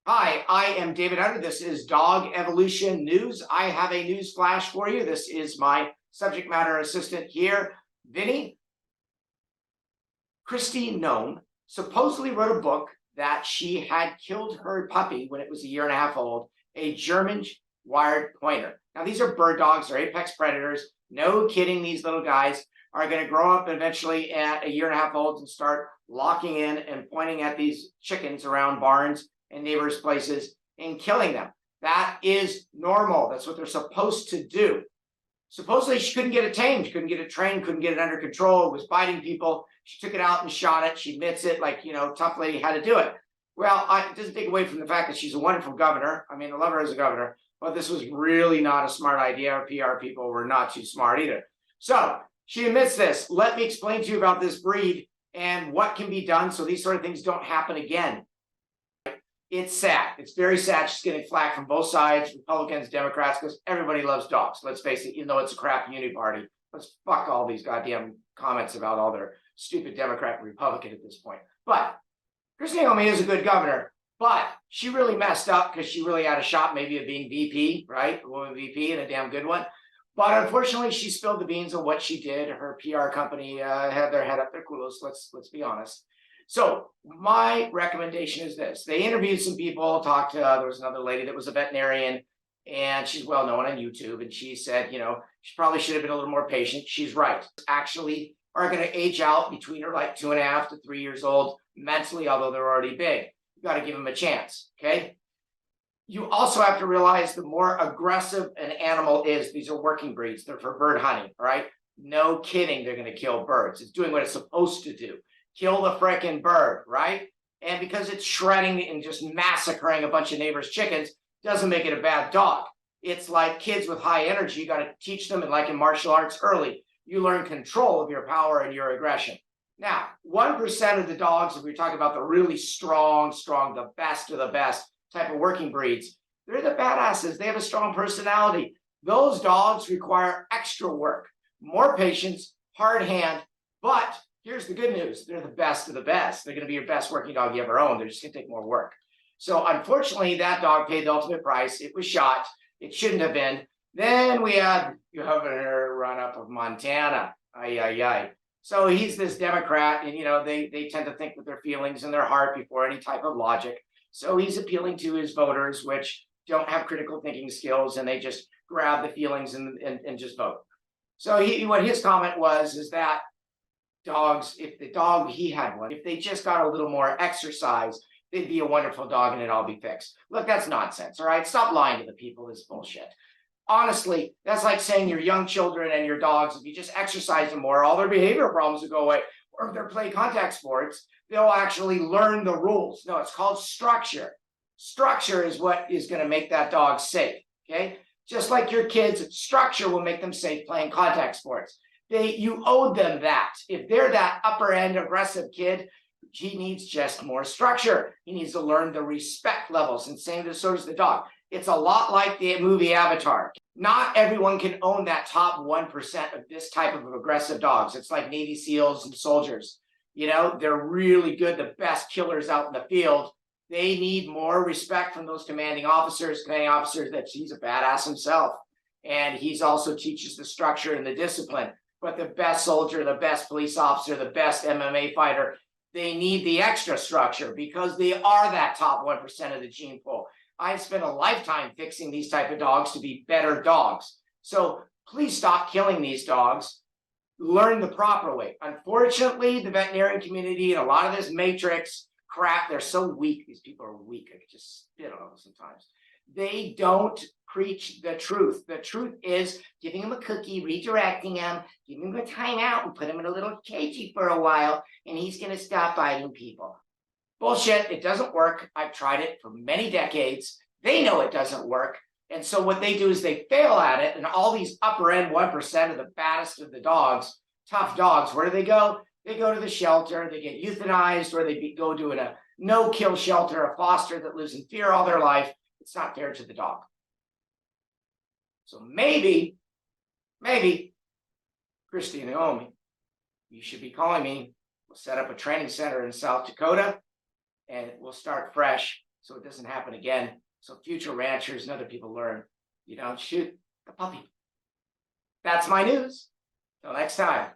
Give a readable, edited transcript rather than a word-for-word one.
Hi, I am David Hunter. This is Dog Evolution News. I have a news flash for you. This is my subject matter assistant here, Vinny. Kristi Noem supposedly wrote a book that she had killed her puppy when it was a year and a half old, a German wired pointer. Now, these are bird dogs, they're apex predators. No kidding, these little guys are going to grow up eventually at a year and a half old and start locking in and pointing at these chickens around barns and neighbors' places and killing them. That is normal. That's what they're supposed to do. Supposedly she couldn't get it tamed, couldn't get it trained, couldn't get it under control. It was biting people. She took it out and shot it. She admits it, like, tough lady had to do it. Well, it doesn't take away from the fact that she's a wonderful governor. I mean, I love her as a governor, but this was really not a smart idea. Our PR people were not too smart either. So she admits this. Let me explain to you about this breed and what can be done so these sort of things don't happen again. It's sad. It's very sad. She's getting flack from both sides, Republicans, Democrats, because everybody loves dogs. Let's face it, even though it's a crap unity party. Let's fuck all these goddamn comments about all their stupid Democrat and Republican at this point. But Kristi Noem is a good governor, but she really messed up because she really had a shot maybe of being VP, right? A woman VP and a damn good one. But unfortunately, she spilled the beans on what she did. Her PR company had their head up their culos. Let's be honest. So my recommendation is this. They interviewed some people, talked to, there was another lady that was a veterinarian, and she's well known on YouTube. And she said, she probably should have been a little more patient. She's right. Actually are going to age out between her like 2.5 to 3 years old mentally, although they're already big. You got to give them a chance. Okay. You also have to realize the more aggressive an animal is, these are working breeds. They're for bird hunting. All right. No kidding. They're going to kill birds. It's doing what it's supposed to do. Kill the frickin' bird, right? And because it's shredding and just massacring a bunch of neighbors' chickens, doesn't make it a bad dog. It's like kids with high energy. You got to teach them, and like in martial arts early, you learn control of your power and your aggression. Now, 1% of the dogs, if we talk about the really strong, the best of the best type of working breeds, they're the badasses. They have a strong personality. Those dogs require extra work, more patience, hard hand, but here's the good news. They're the best of the best. They're going to be your best working dog you ever own. They're just going to take more work. So unfortunately, that dog paid the ultimate price. It was shot. It shouldn't have been. Then we had Governor run up of Montana. Ay, ay, ay. So he's this Democrat, and, they tend to think with their feelings and their heart before any type of logic. So he's appealing to his voters, which don't have critical thinking skills, and they just grab the feelings and just vote. So what his comment was is that dogs, if the dog, he had one, if they just got a little more exercise, they'd be a wonderful dog and it'd all be fixed. Look, that's nonsense, all right? Stop lying to the people. This bullshit. Honestly, that's like saying your young children and your dogs, if you just exercise them more, all their behavioral problems will go away. Or if they're playing contact sports, they'll actually learn the rules. No, it's called structure. Structure is what is going to make that dog safe, okay? Just like your kids, structure will make them safe playing contact sports. You owe them that. If they're that upper end aggressive kid, he needs just more structure. He needs to learn the respect levels, and so does the dog. It's a lot like the movie Avatar. Not everyone can own that top 1% of this type of aggressive dogs. It's like Navy SEALs and soldiers. They're really good, the best killers out in the field. They need more respect from those commanding officers that he's a badass himself. And he's also teaches the structure and the discipline. But the best soldier, the best police officer, the best MMA fighter, they need the extra structure because they are that top 1% of the gene pool. I've spent a lifetime fixing these type of dogs to be better dogs. So please stop killing these dogs. Learn the proper way. Unfortunately, the veterinarian community and a lot of this matrix crap, they're so weak. These people are weak. I could just spit on them sometimes. They don't preach the truth. The truth is giving him a cookie, redirecting him, giving him a timeout, and put him in a little cagey for a while, and he's going to stop biting people. Bullshit. It doesn't work. I've tried it for many decades. They know it doesn't work. And so what they do is they fail at it, and all these upper end 1% of the baddest of the dogs, tough dogs, where do they go? They go to the shelter, they get euthanized, or they go to a no-kill shelter, a foster that lives in fear all their life. It's not fair to the dog. So maybe, Kristi Noem, you should be calling me. We'll set up a training center in South Dakota, and we'll start fresh so it doesn't happen again. So future ranchers and other people learn, you don't shoot the puppy. That's my news. Till next time.